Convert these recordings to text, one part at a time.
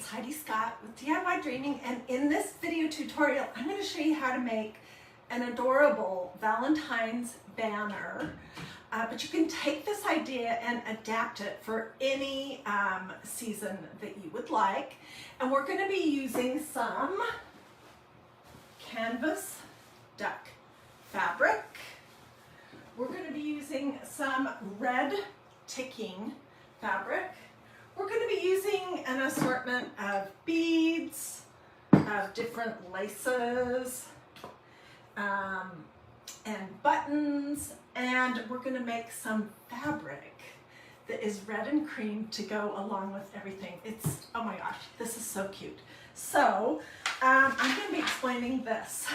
it's Hiedi Scott with DiyDreaming, and in this video tutorial I'm going to show you how to make an adorable Valentine's banner, but you can take this idea and adapt it for any season that you would like. And we're going to be using some canvas duck fabric. We're going to be using some red ticking fabric. We're going to be using an assortment of beads, of different laces, and buttons, and we're going to make some fabric that is red and cream to go along with everything. It's, oh my gosh, this is so cute. So I'm going to be explaining this,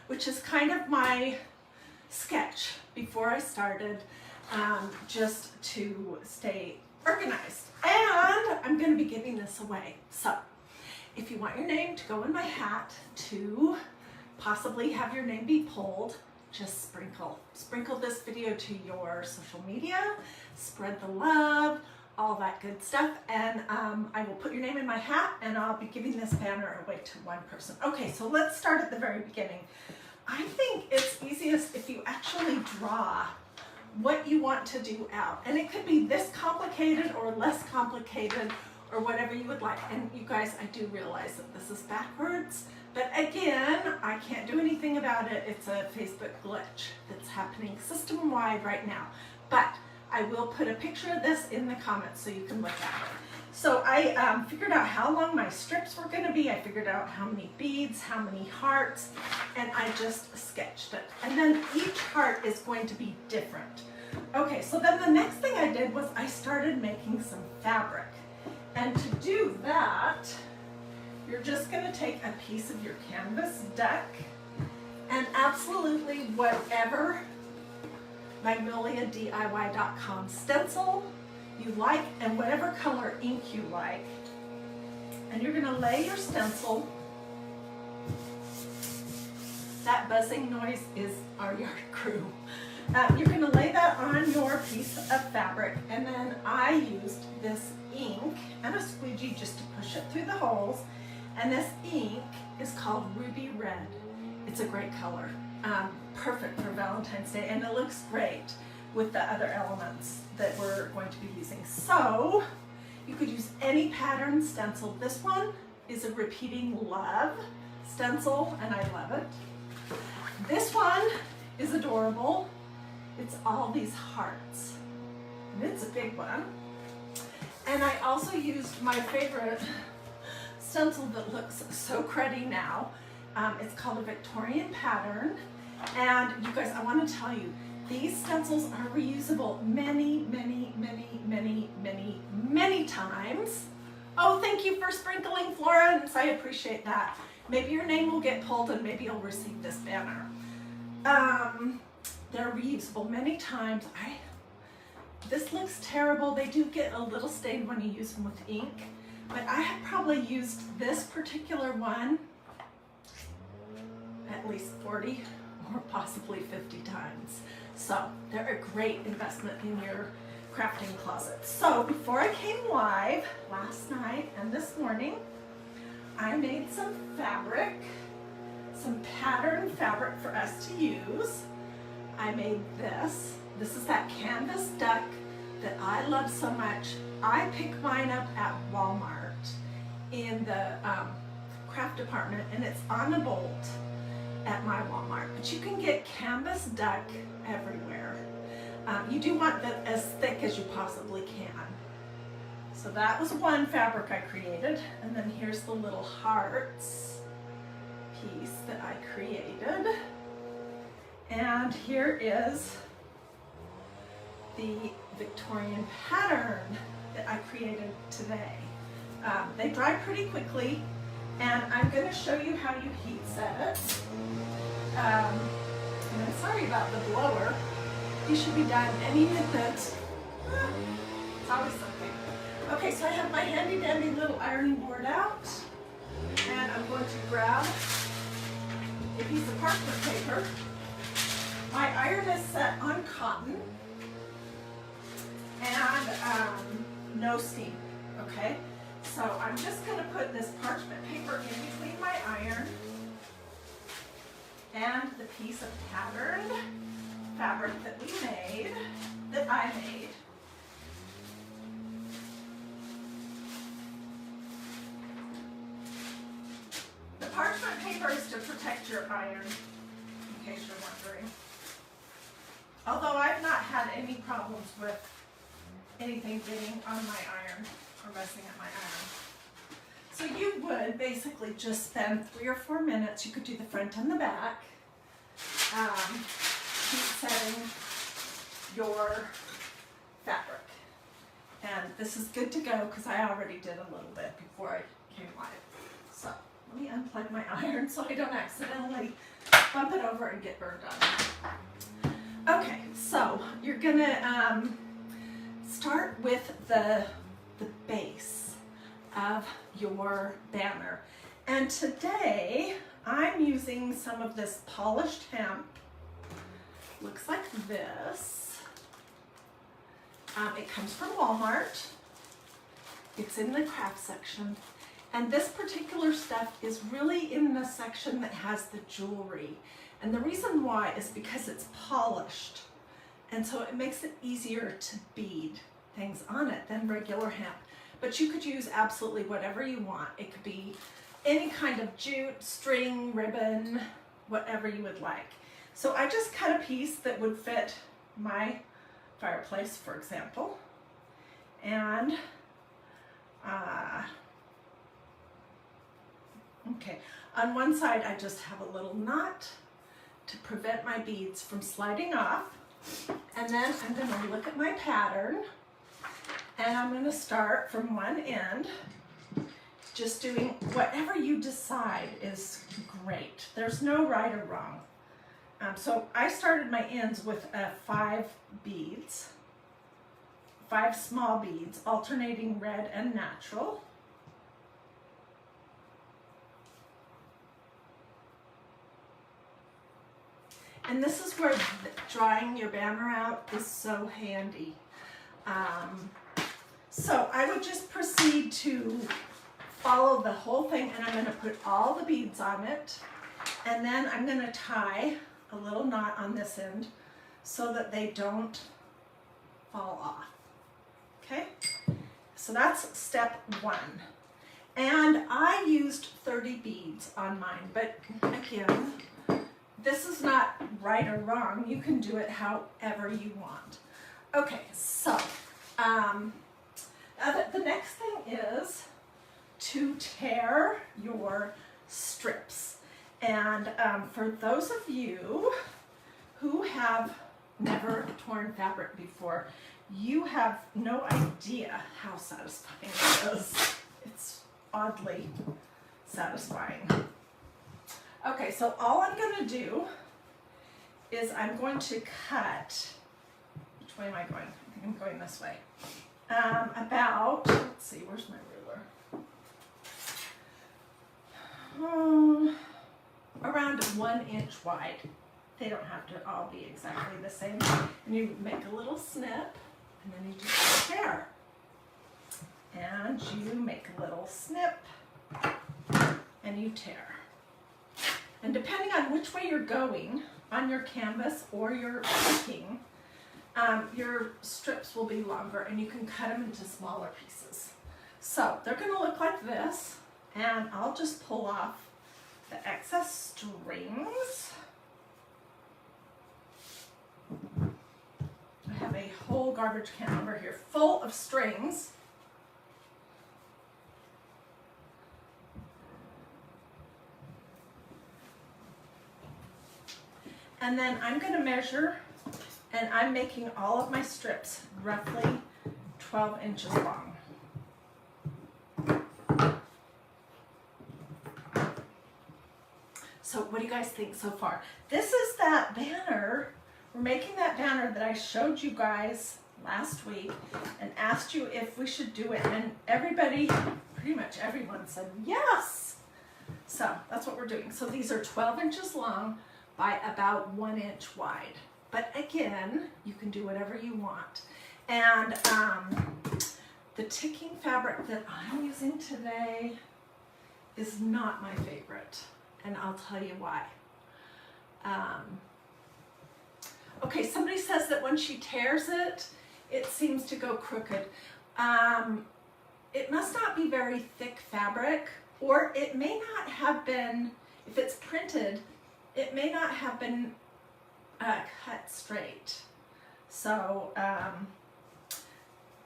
which is kind of my sketch before I started, just to stay organized. And I'm going to be giving this away. So if you want your name to go in my hat, to possibly have your name be pulled, just sprinkle this video to your social media, spread the love, all that good stuff, and I will put your name in my hat, and I'll be giving this banner away to one person. Okay, so let's start at the very beginning. I think it's easiest if you actually draw what you want to do out, and it could be this complicated or less complicated or whatever you would like. And you guys, I do realize that this is backwards, but again, I can't do anything about it. It's a Facebook glitch that's happening system-wide right now, but I will put a picture of this in the comments so you can look at it. So I figured out how long my strips were going to be. I figured out how many beads, how many hearts, and I just sketched it. And then each heart is going to be different. Okay, so then the next thing I did was I started making some fabric. And to do that, you're just going to take a piece of your canvas duck and absolutely whatever magnoliadiy.com stencil you like and whatever color ink you like, and you're going to lay your stencil. That buzzing noise is our yard crew. You're going to lay that on your piece of fabric, and then I used this ink and a squeegee just to push it through the holes, and this ink is called Ruby Red. It's a great color, perfect for Valentine's Day, and it looks great with the other elements that we're going to be using. So you could use any pattern stencil. This one is a repeating love stencil, and I love it. This one is adorable. It's all these hearts, and it's a big one. And I also used my favorite stencil that looks so cruddy now. It's called a Victorian pattern, and you guys, I want to tell you, these stencils are reusable many times. Oh, thank you for sprinkling, Florence. I appreciate that. Maybe your name will get pulled and maybe you'll receive this banner. They're reusable many times. This looks terrible. They do get a little stained when you use them with ink, but I have probably used this particular one at least 40 or possibly 50 times. So they're a great investment in your crafting closet. So before I came live last night and this morning, I made some fabric, some pattern fabric for us to use. I made this. This is that canvas duck that I love so much. I pick mine up at Walmart in the craft department, and it's on a bolt at my Walmart, but you can get canvas duck everywhere. You do want that as thick as you possibly can. So that was one fabric I created, and then here's the little hearts piece that I created, and here is the Victorian pattern that I created today. They dry pretty quickly, and I'm going to show you how you heat set it. And I'm sorry about the blower. You should be done any minute. It's always something. Okay, so I have my handy dandy little ironing board out, and I'm going to grab a piece of parchment paper. My iron is set on cotton, and no steam, okay? So I'm just going to put this parchment paper in between my iron and the piece of patterned fabric that I made. The parchment paper is to protect your iron, in case you're wondering. Although I've not had any problems with anything getting on my iron or messing up my iron. So you would basically just spend 3 or 4 minutes. You could do the front and the back. Heat setting your fabric. And this is good to go because I already did a little bit before I came live. So let me unplug my iron so I don't accidentally bump it over and get burned on. Okay, so you're gonna start with the base of your banner. And today I'm using some of this polished hemp. Looks like this. It comes from Walmart. It's in the craft section. And this particular stuff is really in the section that has the jewelry. And the reason why is because it's polished. And so it makes it easier to bead things on it than regular hemp. But you could use absolutely whatever you want. It could be any kind of jute, string, ribbon, whatever you would like. So I just cut a piece that would fit my fireplace, for example. And, okay, on one side I just have a little knot to prevent my beads from sliding off. And then I'm going to look at my pattern and I'm going to start from one end, just doing whatever you decide is great. There's no right or wrong. So I started my ends with 5 beads, 5 small beads, alternating red and natural. And this is where drying your banner out is so handy. So I would just proceed to follow the whole thing, and I'm going to put all the beads on it, and then I'm going to tie a little knot on this end so that they don't fall off. Okay, so that's step 1. And I used 30 beads on mine, but again, this is not right or wrong. You can do it however you want. Okay, so the next thing is to tear your strips. And for those of you who have never torn fabric before, you have no idea how satisfying it is. It's oddly satisfying. Okay, so all I'm going to do is I'm going to cut, which way am I going? I think I'm going this way. About, let's see, where's my ruler? Around 1 inch wide. They don't have to all be exactly the same. And you make a little snip, and then you just tear. And you make a little snip, and you tear. And depending on which way you're going on your canvas or your picking, your strips will be longer and you can cut them into smaller pieces. So they're going to look like this, and I'll just pull off the excess strings. I have a whole garbage can over here full of strings. And then I'm going to measure, and I'm making all of my strips roughly 12 inches long. So what do you guys think so far? This is that banner. We're making that banner that I showed you guys last week and asked you if we should do it. And everybody, pretty much everyone said yes. So that's what we're doing. So these are 12 inches long by about 1 inch wide. But again, you can do whatever you want. And the ticking fabric that I'm using today is not my favorite, and I'll tell you why. Okay, somebody says that when she tears it, it seems to go crooked. It must not be very thick fabric, or it may not have been, if it's printed, it may not have been cut straight. So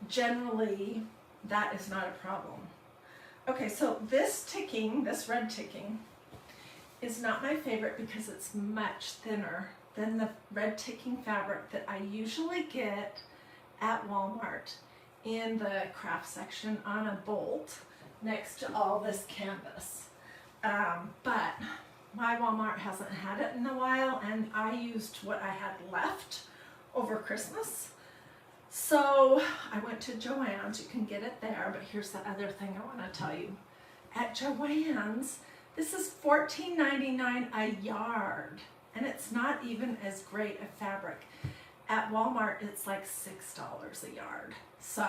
generally that is not a problem. Okay, so this ticking, this red ticking, is not my favorite because it's much thinner than the red ticking fabric that I usually get at Walmart in the craft section on a bolt next to all this canvas. But my Walmart hasn't had it in a while, and I used what I had left over Christmas. So I went to Joann's. You can get it there, but here's the other thing I want to tell you. At Joann's, this is $14.99 a yard, and it's not even as great a fabric. At Walmart, it's like $6 a yard. So,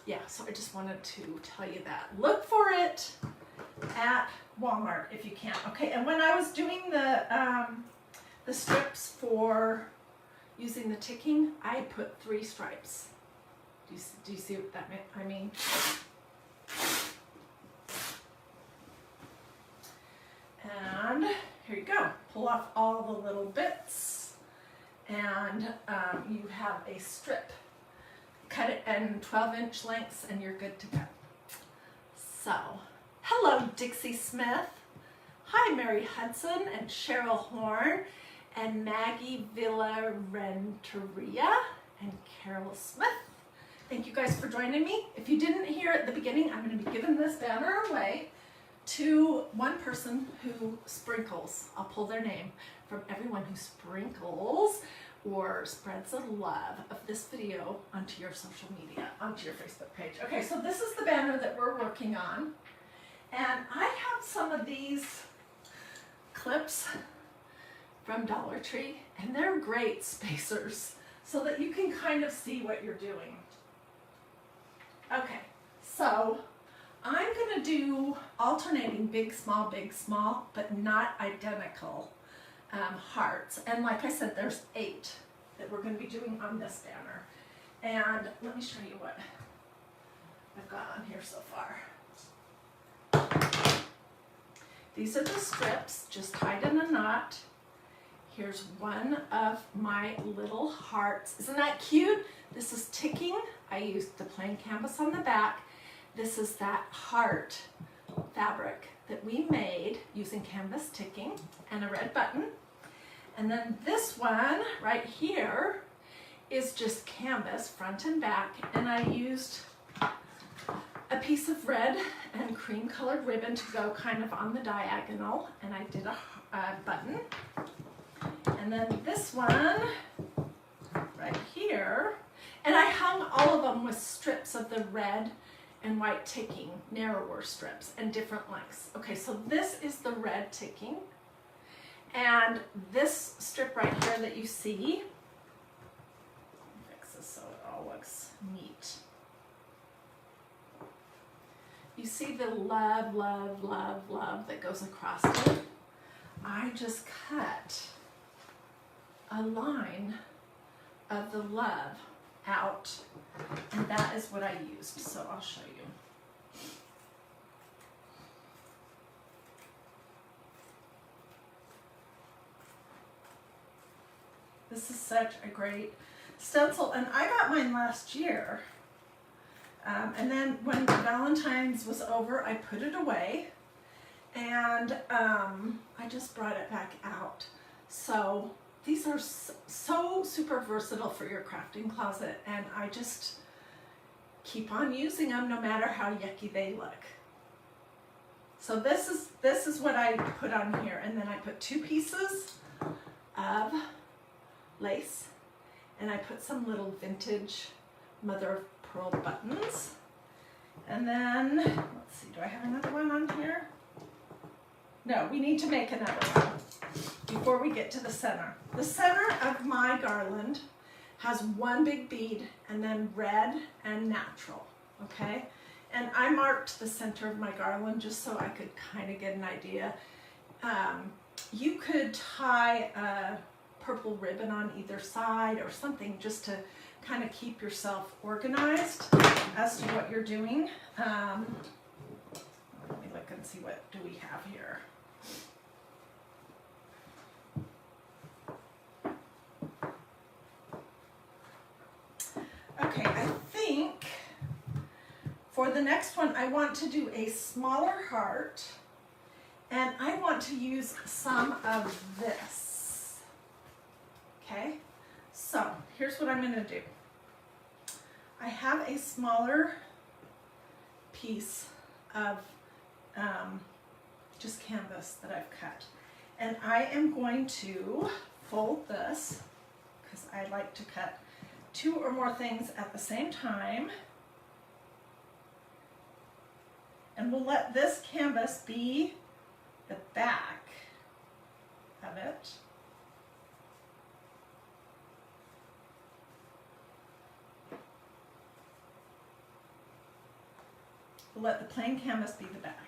yeah, so I just wanted to tell you that. Look for it at Walmart if you can. Okay, and when I was doing the strips for using the ticking, I put 3 stripes. Do you see what that I mean? And here you go. Pull off all the little bits, and you have a strip. Cut it in 12-inch lengths, and you're good to go. So, hello Dixie Smith. Hi Mary Hudson and Cheryl Horn and Maggie Villa Renteria and Carol Smith. Thank you guys for joining me. If you didn't hear at the beginning, I'm going to be giving this banner away to one person who sprinkles. I'll pull their name from everyone who sprinkles or spreads the love of this video onto your social media, onto your Facebook page. Okay, so this is the banner that we're working on. And I have some of these clips from Dollar Tree, and they're great spacers so that you can kind of see what you're doing. Okay, so I'm gonna do alternating big, small, but not identical hearts. And like I said, there's 8 that we're gonna be doing on this banner. And let me show you what I've got on here so far. These are the strips, just tied in a knot. Here's one of my little hearts. Isn't that cute? This is ticking. I used the plain canvas on the back. This is that heart fabric that we made using canvas ticking and a red button. And then this one right here is just canvas front and back, and I used a piece of red and cream colored ribbon to go kind of on the diagonal, and I did a button. And then this one right here, and I hung all of them with strips of the red and white ticking, narrower strips and different lengths. Okay, so this is the red ticking, and this strip right here that you see, fix this so it all looks neat. You see the love, love, love, love that goes across it? I just cut a line of the love out, and that is what I used, so I'll show you. This is such a great stencil, and I got mine last year. And then when Valentine's was over, I put it away, and I just brought it back out. So these are so super versatile for your crafting closet, and I just keep on using them no matter how yucky they look. So this is what I put on here, and then I put 2 pieces of lace, and I put some little vintage mother of pearl buttons. And then, let's see, do I have another one on here? No, we need to make another one before we get to the center. The center of my garland has 1 big bead and then red and natural, okay? And I marked the center of my garland just so I could kind of get an idea. You could tie a purple ribbon on either side or something just to kind of keep yourself organized as to what you're doing. Let me look and see, what do we have here. Okay, I think for the next one I want to do a smaller heart, and I want to use some of this. Okay, so here's what I'm going to do. I have a smaller piece of just canvas that I've cut, and I am going to fold this because I like to cut 2 or more things at the same time, and we'll let this canvas be the back of it. We'll let the plain canvas be the back.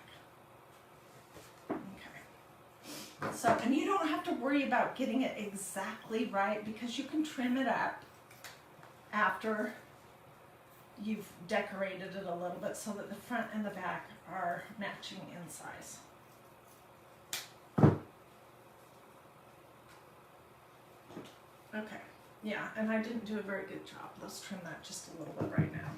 Okay. So, and you don't have to worry about getting it exactly right because you can trim it up after you've decorated it a little bit so that the front and the back are matching in size. Okay, yeah, and I didn't do a very good job. Let's trim that just a little bit right now.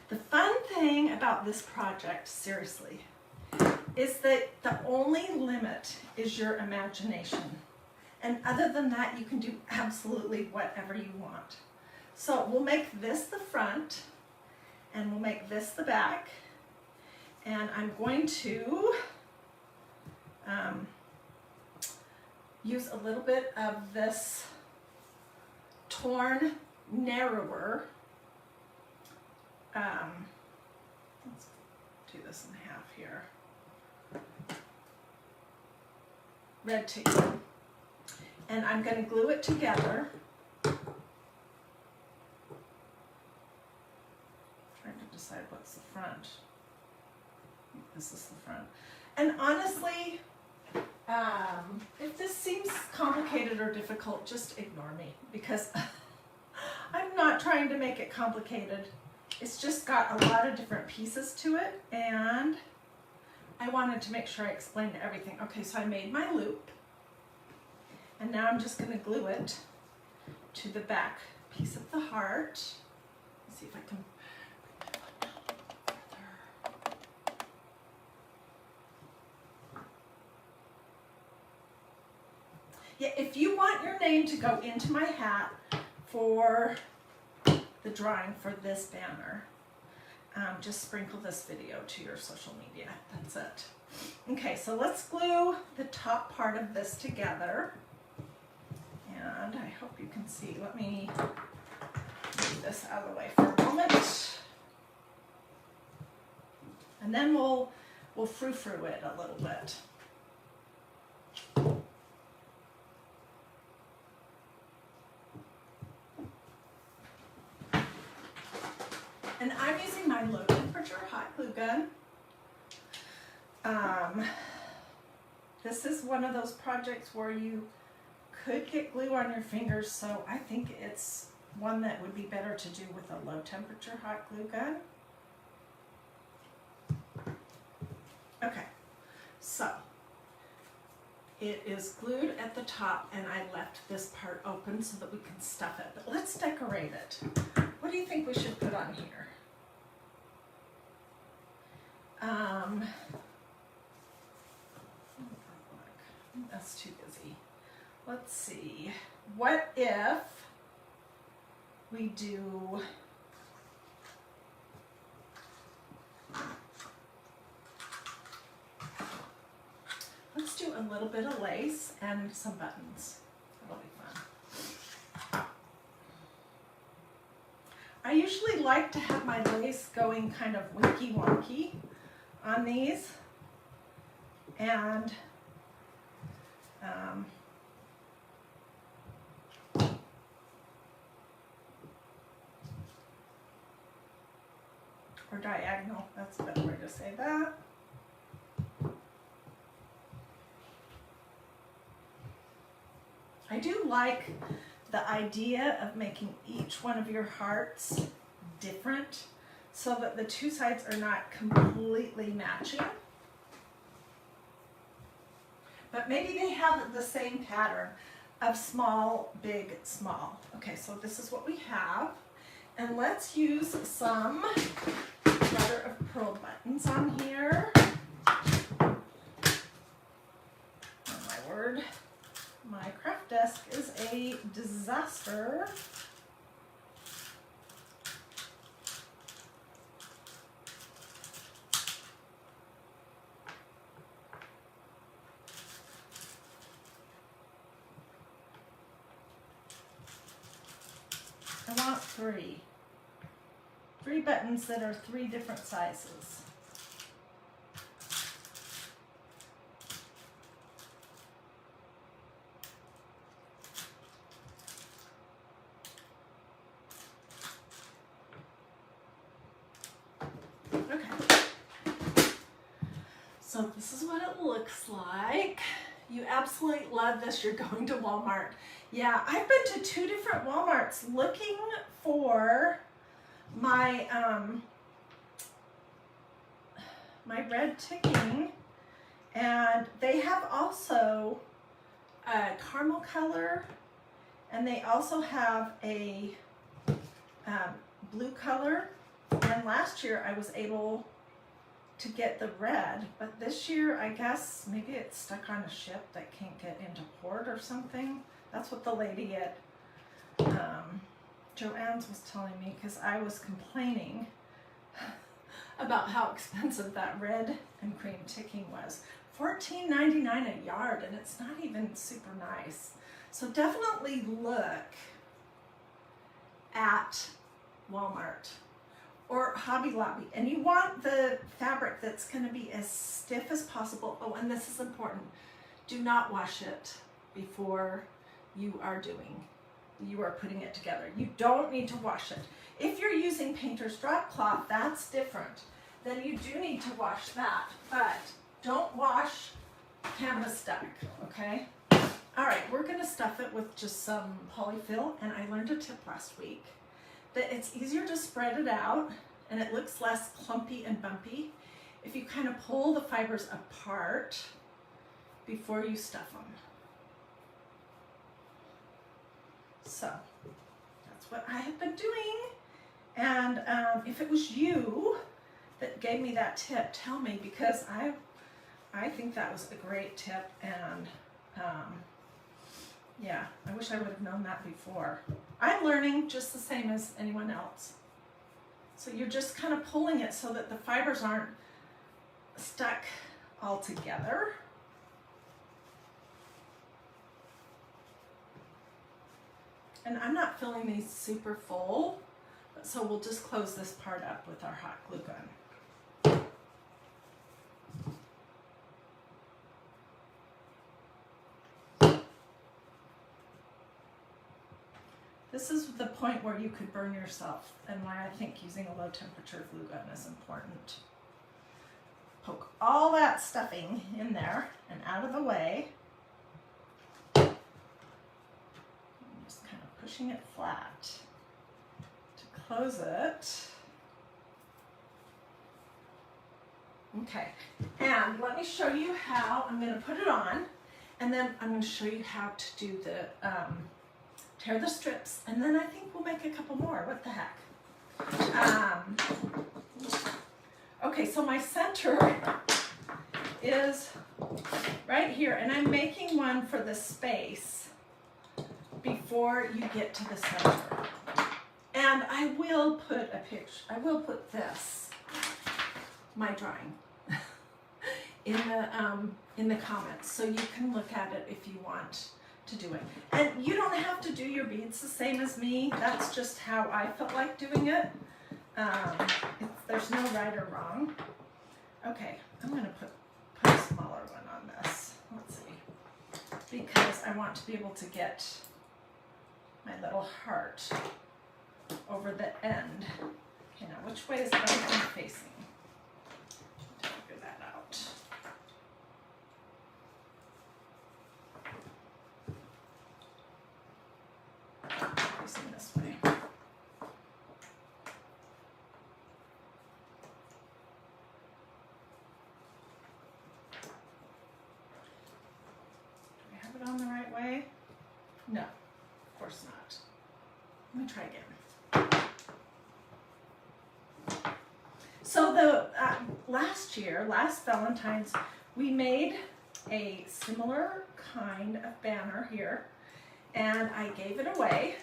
The fun thing about this project, seriously, is that the only limit is your imagination. And other than that, you can do absolutely whatever you want. So we'll make this the front, and we'll make this the back. And I'm going to use a little bit of this torn, narrower. Let's do this in half here. Red tape. And I'm going to glue it together. Trying to decide what's the front. This is the front. And honestly, if this seems complicated or difficult, just ignore me because I'm not trying to make it complicated. It's just got a lot of different pieces to it, and I wanted to make sure I explained everything. Okay, so I made my loop, and now I'm just going to glue it to the back piece of the heart. Let's see if I can bring my foot down further. Yeah, if you want your name to go into my hat for the drawing for this banner, just sprinkle this video to your social media. That's it. Okay, so let's glue the top part of this together. And I hope you can see. Let me move this out of the way for a moment. And then we'll frou-frou it a little bit. And I'm using my low temperature hot glue gun. This is one of those projects where you could get glue on your fingers, so I think it's one that would be better to do with a low temperature hot glue gun. Okay, so it is glued at the top, and I left this part open so that we can stuff it. But let's decorate it. What do you think we should put on here? That's too busy. Let's see. What if we do let's do a little bit of lace and some buttons. That'll be fun. I usually like to have my lace going kind of winky wonky on these, and or diagonal, that's a better way to say that. I do like the idea of making each one of your hearts different so that the two sides are not completely matching. But maybe they have the same pattern of small, big, small. Okay, so this is what we have. And let's use some mother of pearl buttons on here. Oh my word. My craft desk is a disaster. I want three buttons that are 3 different sizes. Okay, so this is what it looks like. You absolutely love this. You're going to Walmart. Yeah, I've been to 2 different Walmarts looking for my my red ticking, and they have also a caramel color, and they also have a blue color. And last year I was able to get the red, but this year I guess maybe it's stuck on a ship that can't get into port or something. That's what the lady at Joann's was telling me, because I was complaining about how expensive that red and cream ticking was. $14.99 a yard, and it's not even super nice. So definitely look at Walmart or Hobby Lobby, and you want the fabric that's going to be as stiff as possible. Oh, and this is important. Do not wash it before you are putting it together. You don't need to wash it. If you're using painter's drop cloth, that's different. Then you do need to wash that, but don't wash canvas stuck, okay? All right, we're gonna stuff it with just some polyfill, and I learned a tip last week that it's easier to spread it out and it looks less clumpy and bumpy if you kind of pull the fibers apart before you stuff them. So that's what I have been doing. And if it was you that gave me that tip, tell me, because I think that was a great tip, and yeah, I wish I would have known that before. I'm learning just the same as anyone else. So you're just kind of pulling it so that the fibers aren't stuck all together. And I'm not filling these super full, so we'll just close this part up with our hot glue gun. This is the point where you could burn yourself, and why I think using a low temperature glue gun is important. Poke all that stuffing in there and out of the way. I'm just kind of pushing it flat to close it. Okay, and let me show you how I'm going to put it on, and then I'm going to show you how to do the tear the strips, and then I think we'll make a couple more. What the heck? Okay, so my center is right here, and I'm making one for the space before you get to the center. And I will put a picture, I will put this, my drawing, in the comments, so you can look at it if you want to do it. And you don't have to do your beads the same as me. That's just how I felt like doing it. There's no right or wrong. Okay, I'm going to put a smaller one on this. Let's see. Because I want to be able to get my little heart over the end. Okay, now which way is everything facing? Figure that out. Facing this way. Do I have it on the right way? No, of course not. Let me try again. So the last Valentine's, we made a similar kind of banner here, and I gave it away.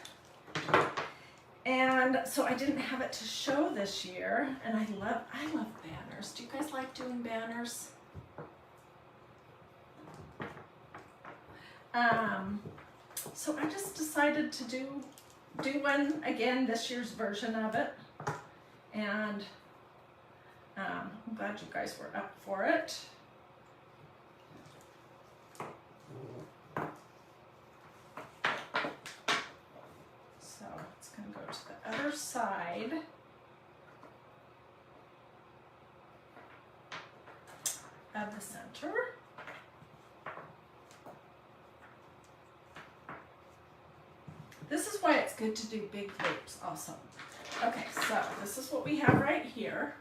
And so I didn't have it to show this year, and I love banners. Do you guys like doing banners? So I just decided to do one again, this year's version of it, and I'm glad you guys were up for it. So it's going to go to the other side. Of the center. This is why it's good to do big loops also. Okay, so this is what we have right here.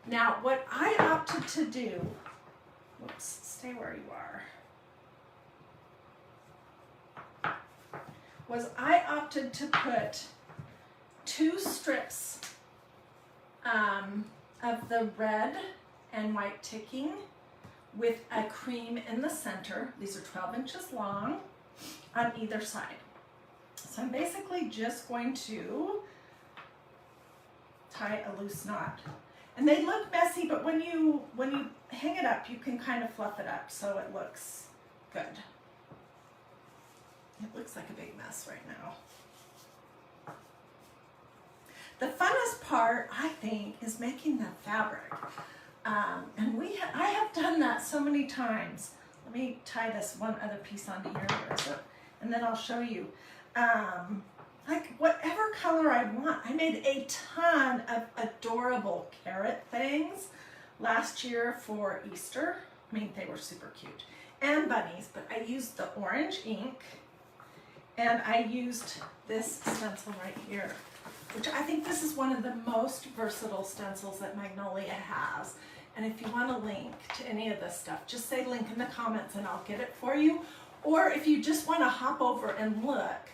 Now, what I opted to do, whoops, stay where you are, was I opted to put 2 strips of the red and white ticking with a cream in the center. These are 12 inches long on either side. So I'm basically just going to tie a loose knot. And they look messy, but when you hang it up, you can kind of fluff it up so it looks good. It looks like a big mess right now. The funnest part, I think, is making the fabric. And I have done that so many times. Let me tie this one other piece onto here, and then I'll show you. Like whatever color I want. I made a ton of adorable carrot things last year for Easter. I mean, they were super cute. And bunnies, but I used the orange ink, and I used this stencil right here, which I think this is one of the most versatile stencils that Magnolia has. And if you want a link to any of this stuff, just say link in the comments and I'll get it for you. Or if you just want to hop over and look,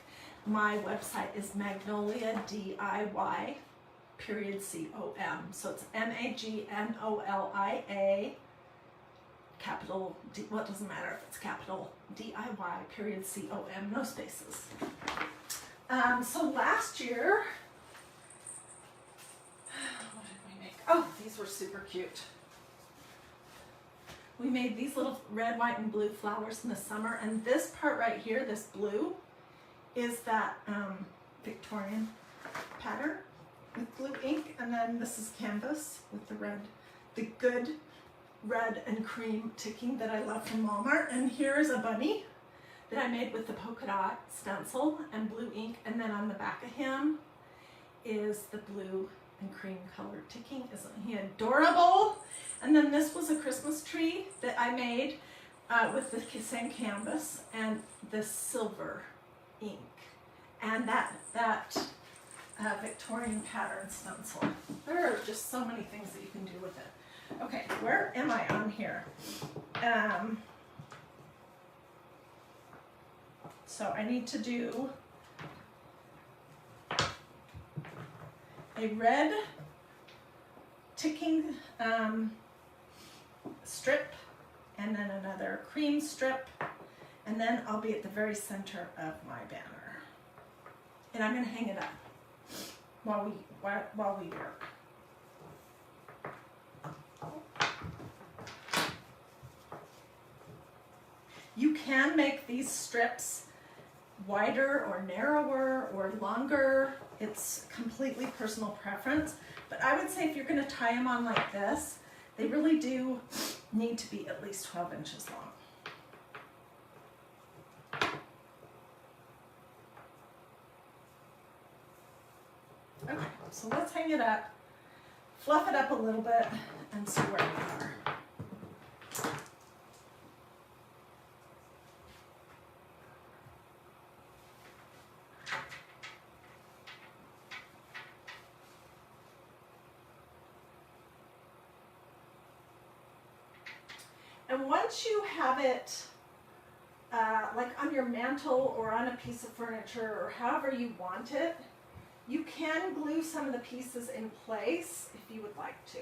my website is magnoliadiy.com. So it's MAGNOLIA, capital D, well, it doesn't matter if it's capital DIY.com, no spaces. So last year, what did we make? Oh, these were super cute. We made these little red, white, and blue flowers in the summer, and this part right here, this blue, is that Victorian pattern with blue ink, and then this is canvas with the red, the good red and cream ticking that I love from Walmart. And here is a bunny that I made with the polka dot stencil and blue ink, and then on the back of him is the blue and cream colored ticking. Isn't he adorable? And then this was a Christmas tree that I made with the same canvas and the silver ink and that Victorian pattern stencil. There are just so many things that you can do with it. Okay, where am I on here? So I need to do a red ticking strip, and then another cream strip, and then I'll be at the very center of my banner. And I'm going to hang it up while we work. You can make these strips wider or narrower or longer. It's completely personal preference. But I would say if you're going to tie them on like this, they really do need to be at least 12 inches long. Okay, so let's hang it up fluff it up a little bit and see where we are. And once you have it like on your mantle or on a piece of furniture or however you want it, you can glue some of the pieces in place if you would like to.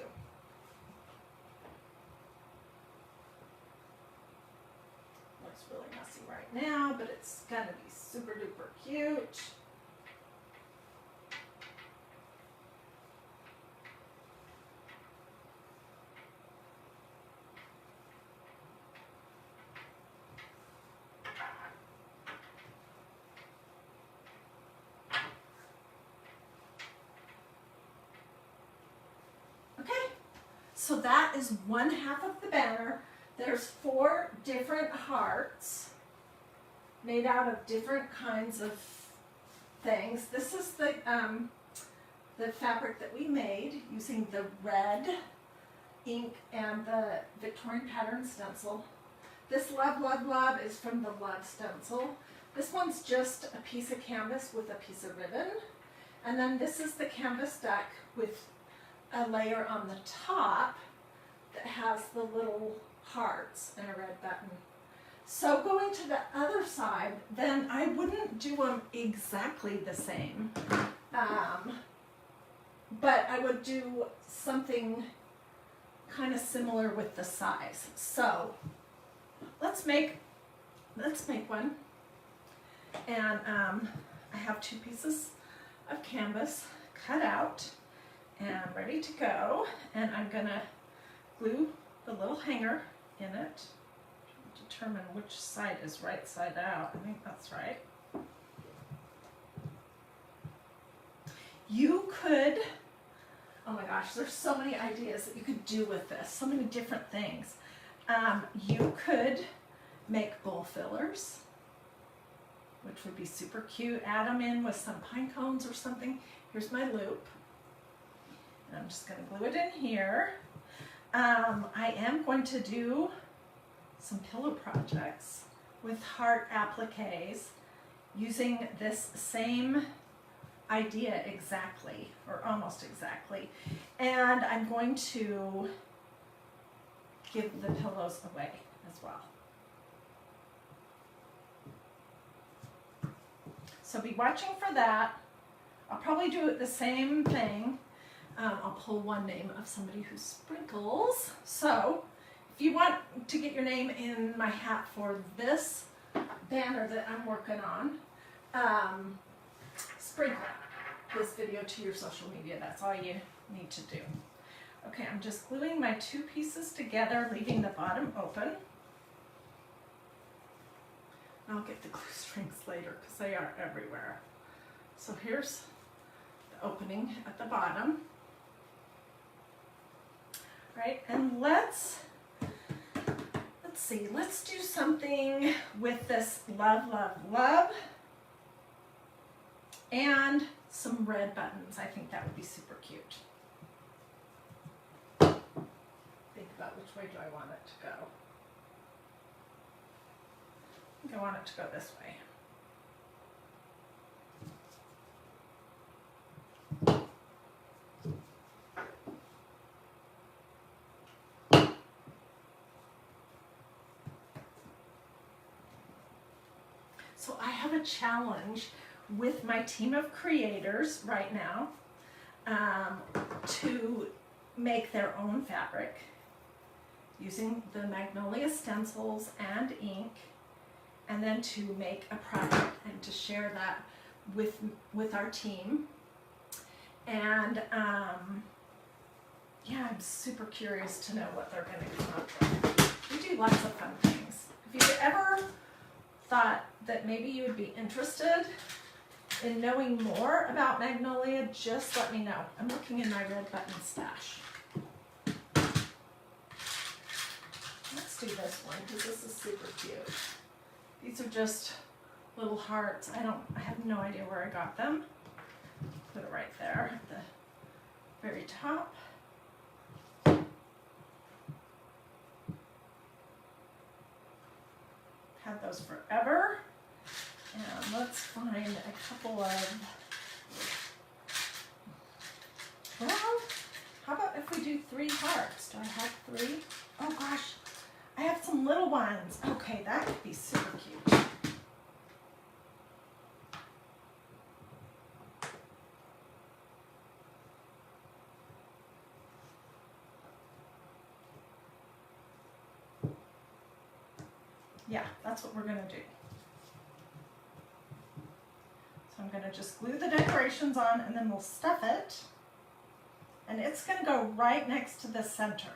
Looks really messy right now, but it's gonna be super duper cute. So that is one half of the banner. There's 4 different hearts made out of different kinds of things. This is the fabric that we made using the red ink and the Victorian pattern stencil. This Love, Love, Love is from the Love stencil. This one's just a piece of canvas with a piece of ribbon. And then this is the canvas duck with a layer on the top that has the little hearts and a red button. So going to the other side, then I wouldn't do them exactly the same, but I would do something kind of similar with the size. So let's make one. And I have 2 pieces of canvas cut out and ready to go, and I'm gonna glue the little hanger in it. Determine which side is right side out. I think that's right. You could, oh my gosh, there's so many ideas that you could do with this, so many different things. You could make bowl fillers, which would be super cute. Add them in with some pine cones or something. Here's my loop. And I'm just going to glue it in here. I am going to do some pillow projects with heart appliques using this same idea exactly, or almost exactly. And I'm going to give the pillows away as well. So be watching for that. I'll probably do it the same thing. I'll pull one name of somebody who sprinkles. So if you want to get your name in my hat for this banner that I'm working on, sprinkle this video to your social media. That's all you need to do. Okay, I'm just gluing my 2 pieces together, leaving the bottom open. I'll get the glue strings later because they are everywhere. So here's the opening at the bottom. Right, and let's see, let's do something with this Love, Love, Love and some red buttons. I think that would be super cute. Think about which way do I want it to go. I think I want it to go this way. So I have a challenge with my team of creators right now to make their own fabric using the magnolia stencils and ink, and then to make a project and to share that with our team. And yeah, I'm super curious to know what they're going to come up with. We do lots of fun things. If you ever thought that maybe you would be interested in knowing more about magnolia, just let me know. I'm looking in my red button stash. Let's do this one because this is super cute. These are just little hearts. I have no idea where I got them. Put it right there at the very top. goes forever. And let's find a couple of, well, how about if we do 3 hearts? Do I have 3? Oh gosh, I have some little ones. Okay, that could be super cute. Yeah, that's what we're gonna do. So I'm gonna just glue the decorations on and then we'll stuff it. And it's gonna go right next to the center.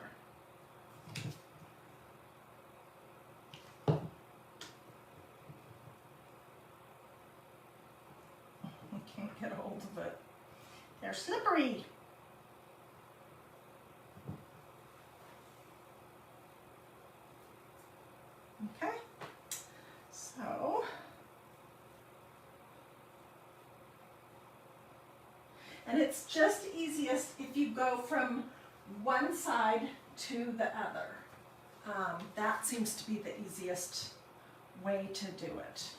I can't get a hold of it. They're slippery. Okay, so and it's just easiest if you go from one side to the other. That seems to be the easiest way to do it.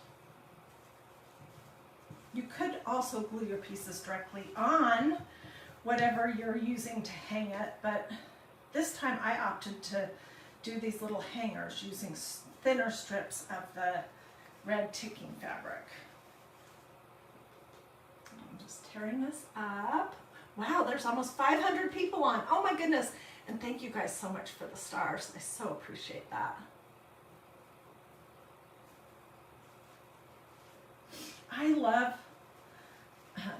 You could also glue your pieces directly on whatever you're using to hang it, but this time I opted to do these little hangers using thinner strips of the red ticking fabric. I'm just tearing this up. Wow, there's almost 500 people on. Oh my goodness. And thank you guys so much for the stars. I so appreciate that. I love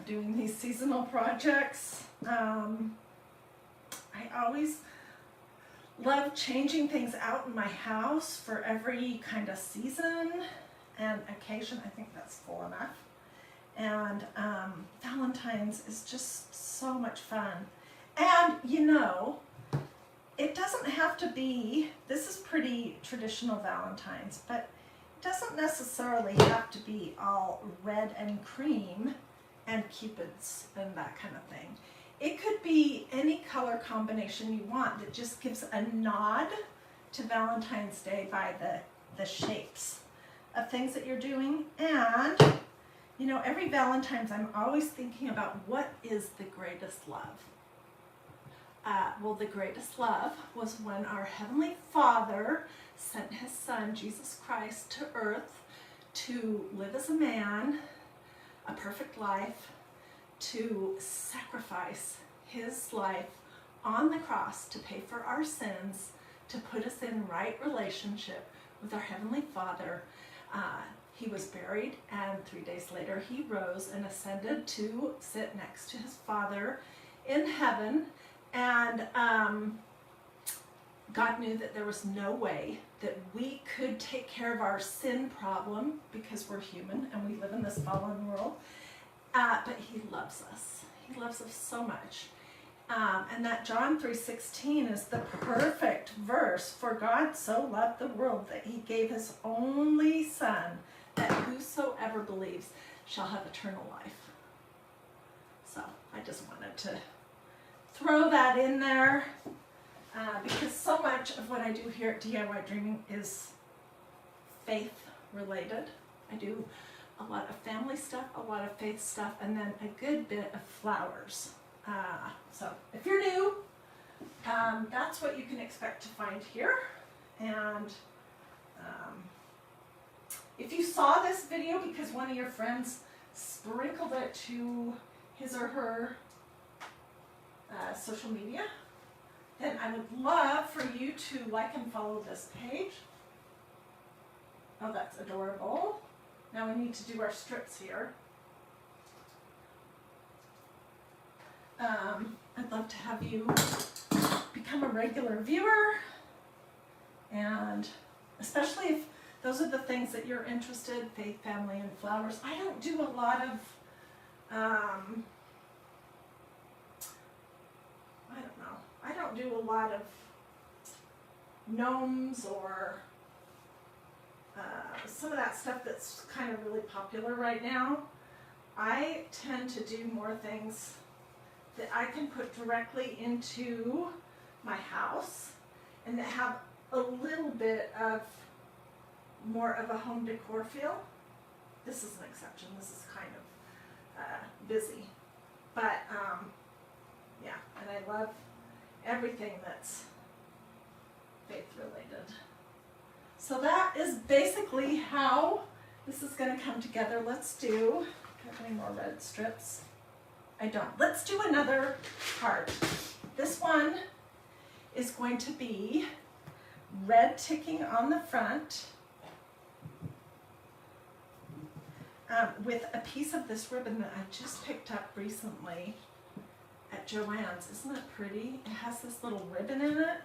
doing these seasonal projects. I always love changing things out in my house for every kind of season and occasion. I think that's full enough. And Valentine's is just so much fun. And you know, it doesn't have to be, this is pretty traditional Valentine's, but it doesn't necessarily have to be all red and cream and cupids and that kind of thing. It could be any color combination you want that just gives a nod to Valentine's Day by the shapes of things that you're doing. And, you know, every Valentine's I'm always thinking about what is the greatest love. Well, the greatest love was when our Heavenly Father sent His Son, Jesus Christ, to earth to live as a man, a perfect life, to sacrifice His life on the cross to pay for our sins, to put us in right relationship with our Heavenly Father. He was buried, and 3 days later He rose and ascended to sit next to His Father in heaven. And God knew that there was no way that we could take care of our sin problem because we're human and we live in this fallen world. But He loves us. He loves us so much. And that John 3:16 is the perfect verse. For God so loved the world that He gave His only Son, that whosoever believes shall have eternal life. So I just wanted to throw that in there because so much of what I do here at DIY Dreaming is faith related. I do a lot of family stuff, a lot of faith stuff, and then a good bit of flowers. So if you're new, that's what you can expect to find here. And if you saw this video because one of your friends sprinkled it to his or her social media, then I would love for you to like and follow this page. Oh, that's adorable. Now we need to do our strips here. I'd love to have you become a regular viewer, and especially if those are the things that you're interested, faith, family, and flowers. I don't do a lot of I don't do a lot of gnomes or some of that stuff that's kind of really popular right now. I tend to do more things that I can put directly into my house and that have a little bit of more of a home decor feel. This is an exception. This is kind of busy. But yeah, and I love everything that's faith related. So that is basically how this is going to come together. Let's do, do I have any more red strips? I don't. Let's do another heart. This one is going to be red ticking on the front with a piece of this ribbon that I just picked up recently at Joann's. Isn't it pretty? It has this little ribbon in it,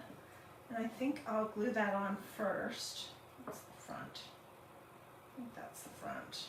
and I think I'll glue that on first. What's the front? I think that's the front.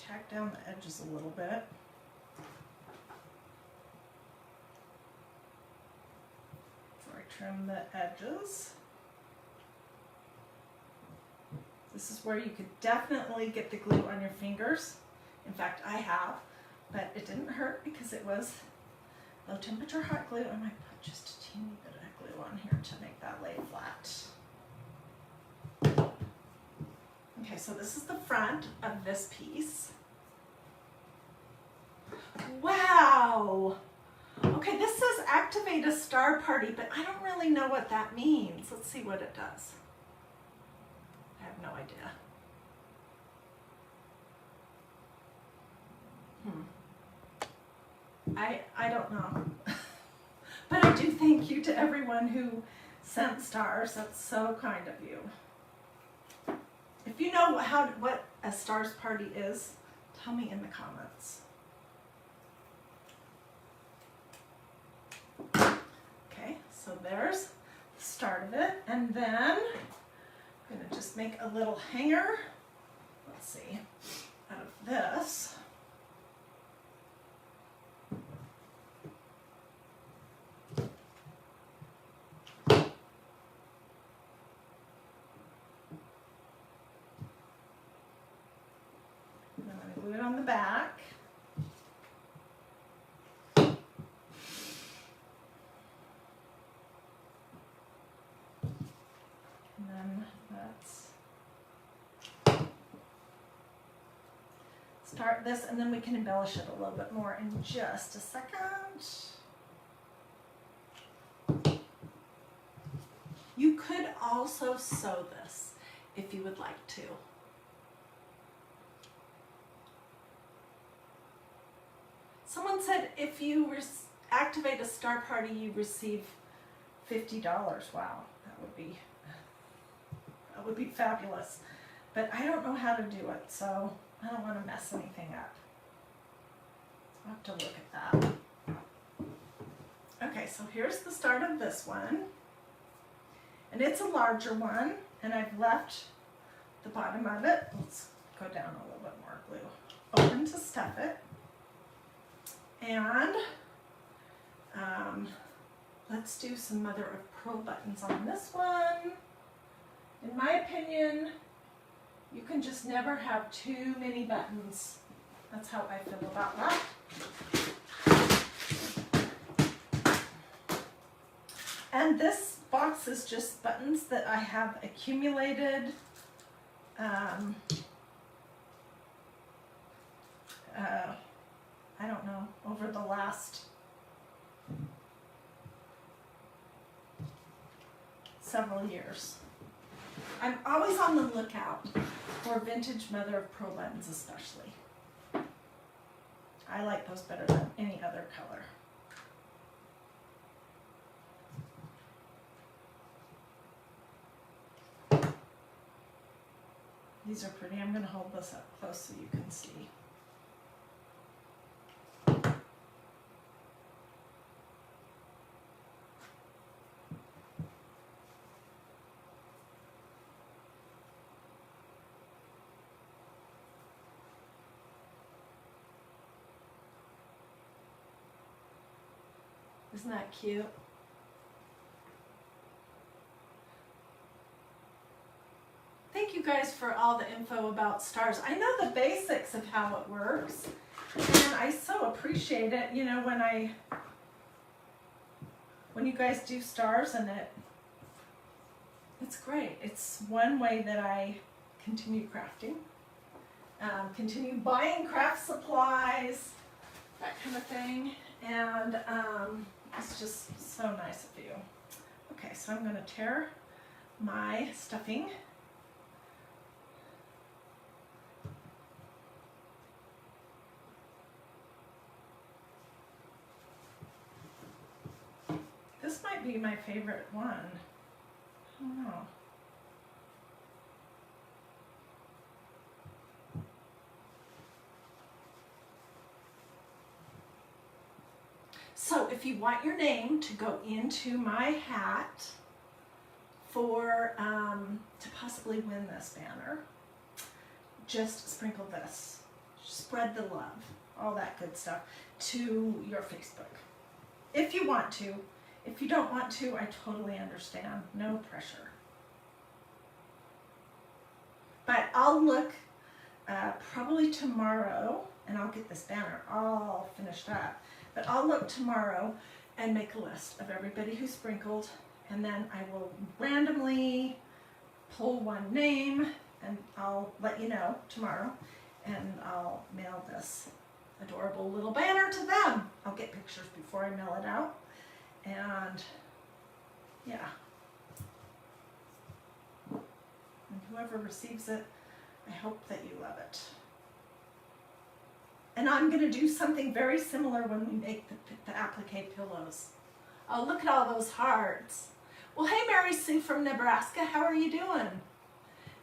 Tack down the edges a little bit. Before I trim the edges. This is where you could definitely get the glue on your fingers. In fact, I have, but it didn't hurt because it was low temperature hot glue, and I put just a teeny bit of glue on here to make that lay flat. Okay, so this is the front of this piece. Wow! Okay, this says activate a star party, but I don't really know what that means. Let's see what it does. I have no idea. I don't know. But I do thank you to everyone who sent stars. That's so kind of you. If you know what a stars party is, tell me in the comments. Okay, so there's the start of it, and then I'm going to just make a little hanger, let's see, out of this. And I'm going to glue it on the back. Start this, and then we can embellish it a little bit more in just a second. You could also sew this if you would like to. Someone said if you activate a star party, you receive $50. Wow, that would be fabulous. But I don't know how to do it, so I don't want to mess anything up. I'll have to look at that. Okay, so here's the start of this one. And it's a larger one, and I've left the bottom of it. Let's go down a little bit more glue. Open to stuff it. And let's do some mother of pearl buttons on this one. In my opinion, you can just never have too many buttons. That's how I feel about that. And this box is just buttons that I have accumulated I don't know, over the last several years. I'm always on the lookout for vintage mother of pearl buttons especially. I like those better than any other color. These are pretty. I'm going to hold this up close so you can see. Isn't that cute? Thank you guys for all the info about stars. I know the basics of how it works, and I so appreciate it, you know, when you guys do stars, and it's great. It's one way that I continue crafting, continue buying craft supplies, that kind of thing, and it's just so nice of you. Okay, so I'm going to tear my stuffing. This might be my favorite one. I don't know. So if you want your name to go into my hat for, to possibly win this banner, just sprinkle this. Spread the love, all that good stuff, to your Facebook. If you want to. If you don't want to, I totally understand. No pressure. But I'll look probably tomorrow, and I'll get this banner all finished up. But I'll look tomorrow and make a list of everybody who sprinkled, and then I will randomly pull one name, and I'll let you know tomorrow, and I'll mail this adorable little banner to them. I'll get pictures before I mail it out. And yeah, and whoever receives it, I hope that you love it. And I'm going to do something very similar when we make the applique pillows. Oh, look at all those hearts. Well, hey, Mary Sue from Nebraska, how are you doing?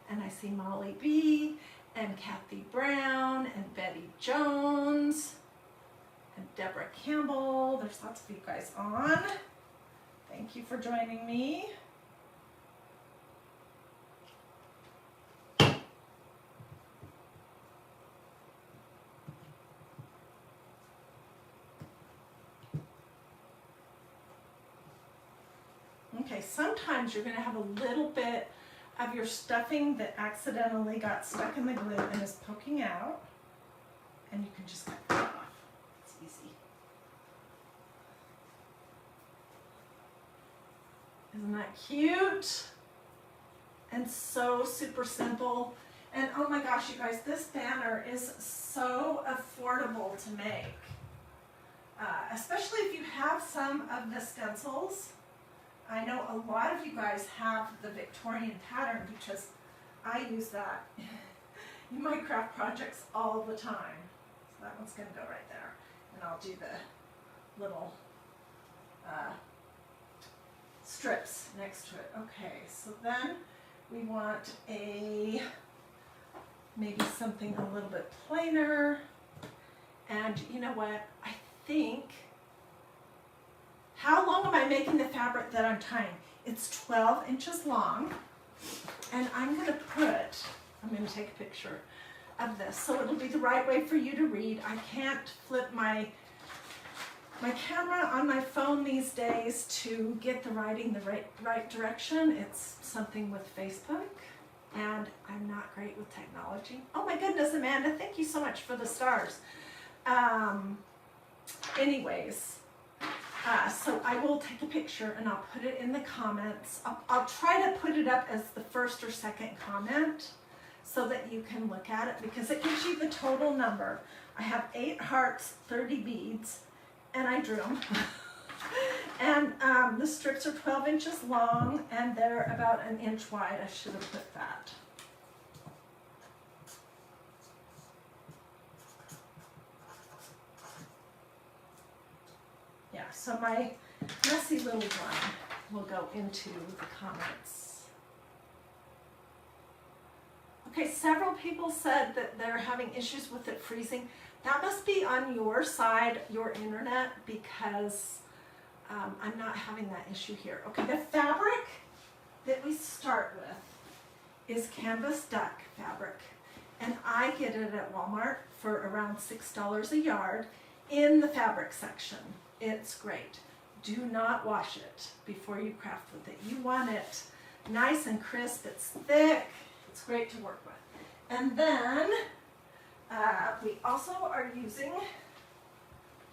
And I see Molly B, and Kathy Brown, and Betty Jones, and Deborah Campbell. There's lots of you guys on. Thank you for joining me. Okay, sometimes you're going to have a little bit of your stuffing that accidentally got stuck in the glue and is poking out, and you can just cut that off. Easy. Isn't that cute? And so super simple. And oh my gosh, you guys, this banner is so affordable to make. Especially if you have some of the stencils. I know a lot of you guys have the Victorian pattern because I use that in my craft projects all the time. So that one's going to go right there. And I'll do the little strips next to it. Okay, so then we want maybe something a little bit plainer. And you know what? I think, how long am I making the fabric that I'm tying? It's 12 inches long. And I'm going to take a picture of this so it'll be the right way for you to read. I can't flip my camera on my phone these days to get the writing the right direction. It's something with Facebook, and I'm not great with technology. Oh my goodness, Amanda, thank you so much for the stars. Anyways, so I will take a picture and I'll put it in the comments. I'll try to put it up as the first or second comment so that you can look at it, because it gives you the total number. I have 8 hearts, 30 beads, and I drew them. And the strips are 12 inches long and they're about 1 inch wide. I should have put that. Yeah, so my messy little one will go into the comments. Okay, several people said that they're having issues with it freezing. That must be on your side, your internet, because I'm not having that issue here. Okay, the fabric that we start with is canvas duck fabric. And I get it at Walmart for around $6 a yard in the fabric section. It's great. do not wash it before you craft with it. You want it nice and crisp, it's thick, it's great to work with. And then we also are using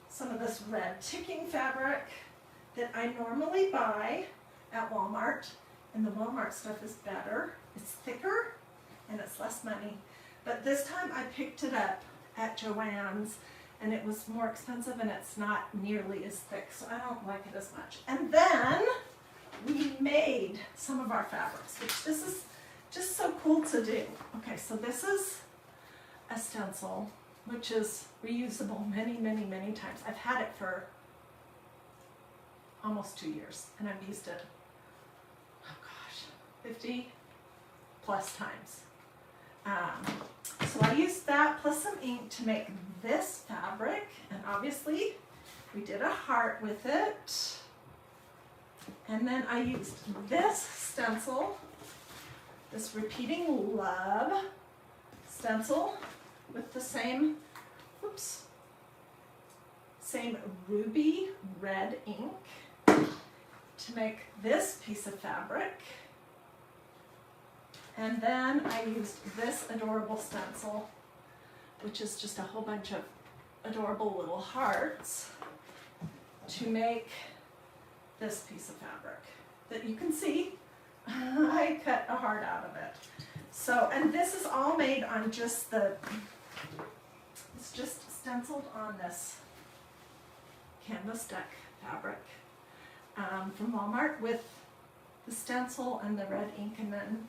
some of this red ticking fabric that I normally buy at Walmart, and the Walmart stuff is better. It's thicker and it's less money. But this time I picked it up at Joann's, and it was more expensive and it's not nearly as thick, so I don't like it as much. And then we made some of our fabrics, which this is just so cool to do. Okay, so this is a stencil, which is reusable many, many, many times. I've had it for almost 2 years, and I've used it, oh gosh, 50 plus times. So I used that plus some ink to make this fabric, and obviously we did a heart with it. And then I used this stencil, this Repeating Love stencil with the same, whoops, same ruby red ink to make this piece of fabric. And then I used this adorable stencil, which is just a whole bunch of adorable little hearts, to make this piece of fabric that you can see. I cut a heart out of it. So, and this is all made on just the, it's just stenciled on this canvas deck fabric from Walmart with the stencil and the red ink, and then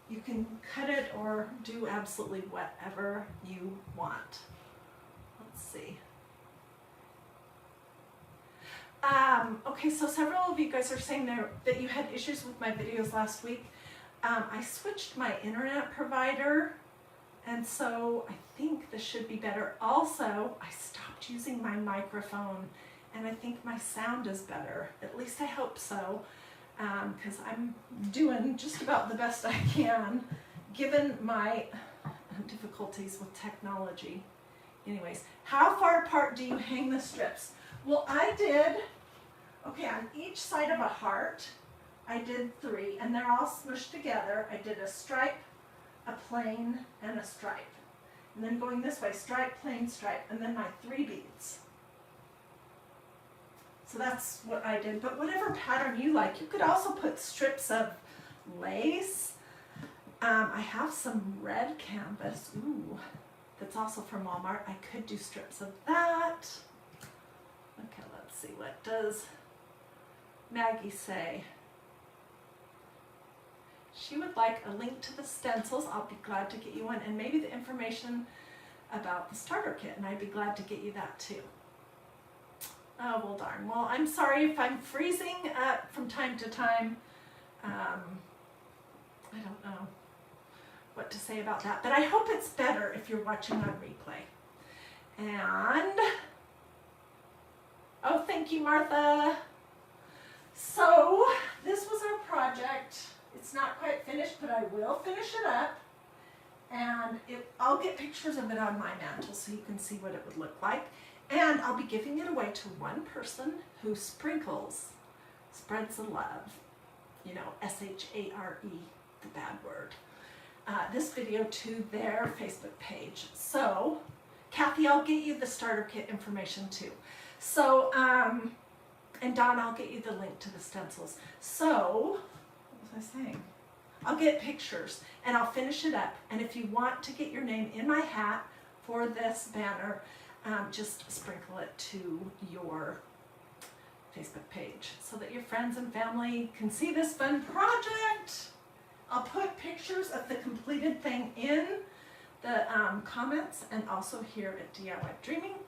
you can cut it or do absolutely whatever you want. Let's see. Okay, so several of you guys are saying that you had issues with my videos last week. I switched my internet provider, and so I think this should be better. Also, I stopped using my microphone, and I think my sound is better. At least I hope so, because I'm doing just about the best I can, given my difficulties with technology. Anyways, how far apart do you hang the strips? Well, I did, okay, on each side of a heart, I did 3, and they're all smushed together. I did a stripe, a plain, and a stripe. And then going this way, stripe, plain, stripe, and then my 3 beads. So that's what I did, but whatever pattern you like. You could also put strips of lace. I have some red canvas, ooh, that's also from Walmart. I could do strips of that. Okay, let's see, what does Maggie say? She would like a link to the stencils. I'll be glad to get you one, and maybe the information about the starter kit, and I'd be glad to get you that too. Oh, well darn. Well, I'm sorry if I'm freezing from time to time. I don't know what to say about that, but I hope it's better if you're watching on replay. And, oh, thank you, Martha. So, this was our project. It's not quite finished, but I will finish it up. And I'll get pictures of it on my mantle so you can see what it would look like. And I'll be giving it away to one person who sprinkles, spreads the love, you know, S-H-A-R-E, the bad word, this video to their Facebook page. So, Kathy, I'll get you the starter kit information too. So, and Dawn, I'll get you the link to the stencils. So, what was I saying? I'll get pictures and I'll finish it up. And if you want to get your name in my hat for this banner, just sprinkle it to your Facebook page so that your friends and family can see this fun project. I'll put pictures of the completed thing in the comments and also here at DiyDreaming.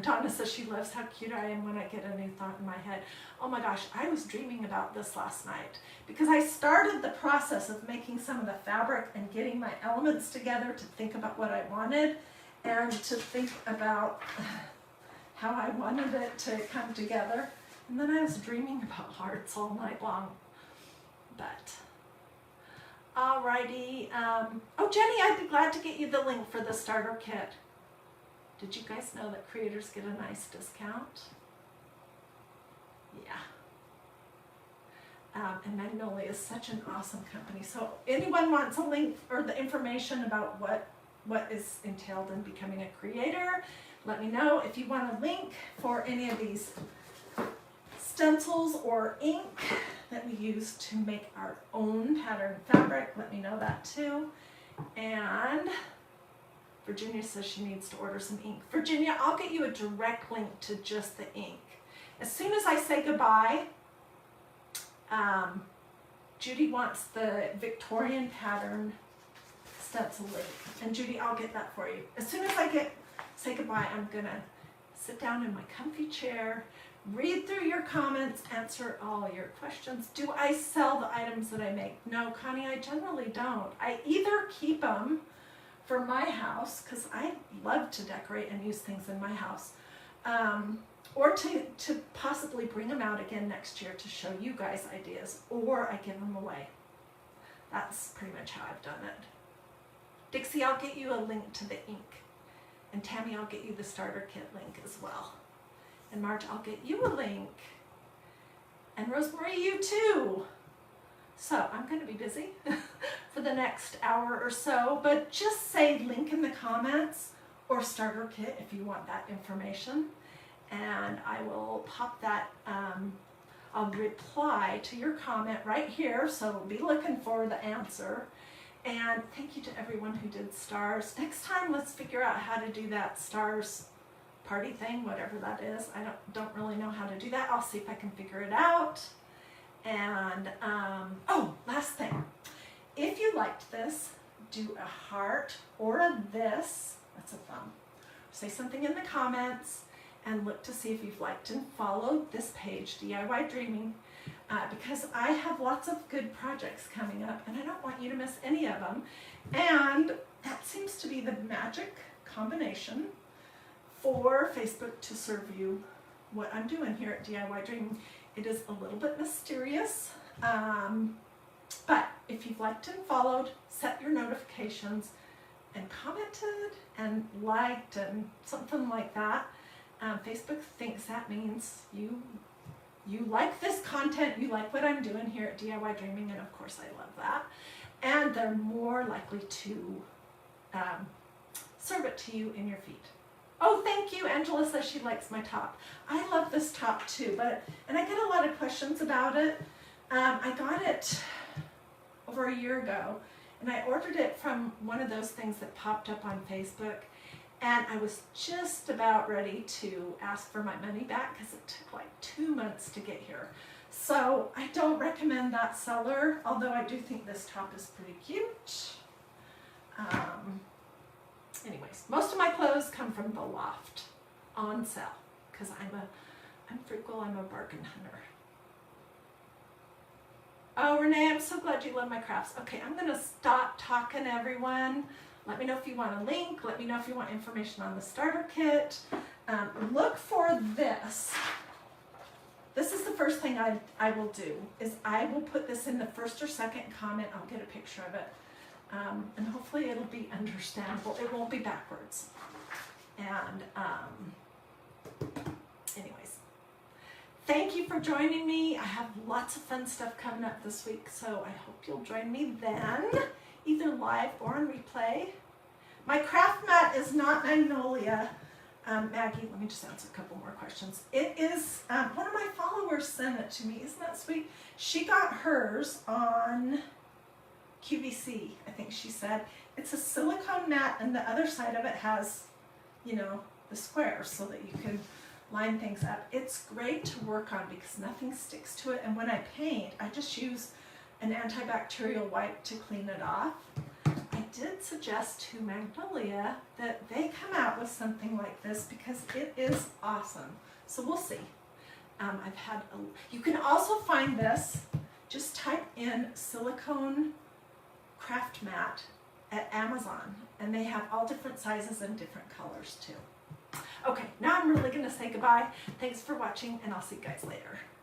Donna says she loves how cute I am when I get a new thought in my head. Oh my gosh, I was dreaming about this last night because I started the process of making some of the fabric and getting my elements together to think about what I wanted and to think about how I wanted it to come together. And then I was dreaming about hearts all night long. But, alrighty. Oh, Jenny, I'd be glad to get you the link for the starter kit. Did you guys know that creators get a nice discount? Yeah. And Magnolia is such an awesome company. So anyone wants a link or the information about what is entailed in becoming a creator, let me know. If you want a link for any of these stencils or ink that we use to make our own pattern fabric, let me know that too. And Virginia says she needs to order some ink. Virginia, I'll get you a direct link to just the ink. As soon as I say goodbye, Judy wants the Victorian pattern stencil link. And Judy, I'll get that for you. As soon as I say goodbye, I'm gonna sit down in my comfy chair, read through your comments, answer all your questions. Do I sell the items that I make? No, Connie, I generally don't. I either keep them for my house, because I love to decorate and use things in my house, or to possibly bring them out again next year to show you guys ideas, or I give them away. That's pretty much how I've done it. Dixie, I'll get you a link to the ink. And Tammy, I'll get you the starter kit link as well. And Marge, I'll get you a link. And Rosemary, you too. So I'm going to be busy for the next hour or so, but just say link in the comments or starter kit if you want that information. And I will pop that, I'll reply to your comment right here, so be looking for the answer. And thank you to everyone who did stars. Next time, let's figure out how to do that stars party thing, whatever that is. I don't really know how to do that. I'll see if I can figure it out. And, oh, last thing. If you liked this, do a heart or a this, that's a thumb. Say something in the comments and look to see if you've liked and followed this page, DIY Dreaming, because I have lots of good projects coming up and I don't want you to miss any of them. And that seems to be the magic combination for Facebook to serve you what I'm doing here at DIY Dreaming. It is a little bit mysterious, but if you've liked and followed, set your notifications and commented and liked and something like that, Facebook thinks that means you like this content, you like what I'm doing here at DIY Dreaming, and of course I love that. And they're more likely to serve it to you in your feed. Oh, thank you. Angela says she likes my top. I love this top too, and I get a lot of questions about it. I got it over a year ago, and I ordered it from one of those things that popped up on Facebook, and I was just about ready to ask for my money back because it took like 2 months to get here. So I don't recommend that seller, although I do think this top is pretty cute. Anyways, most of my clothes come from the loft on sale because I'm frugal, I'm a bargain hunter. Oh, Renee, I'm so glad you love my crafts. Okay, I'm going to stop talking, everyone. Let me know if you want a link. Let me know if you want information on the starter kit. Look for this. This is the first thing I will do, is I will put this in the first or second comment. I'll get a picture of it. And hopefully it'll be understandable. It won't be backwards. And anyways, thank you for joining me. I have lots of fun stuff coming up this week, so I hope you'll join me then, either live or on replay. My craft mat is not Magnolia. Maggie, let me just answer a couple more questions. It is, one of my followers sent it to me. Isn't that sweet? She got hers on QVC, I think she said. It's a silicone mat, and the other side of it has, you know, the squares so that you can line things up. It's great to work on because nothing sticks to it, and when I paint, I just use an antibacterial wipe to clean it off. I did suggest to Magnolia that they come out with something like this because it is awesome. So we'll see. You can also find this, just type in silicone craft mat at Amazon, and they have all different sizes and different colors too. Okay, now I'm really going to say goodbye. Thanks for watching, and I'll see you guys later.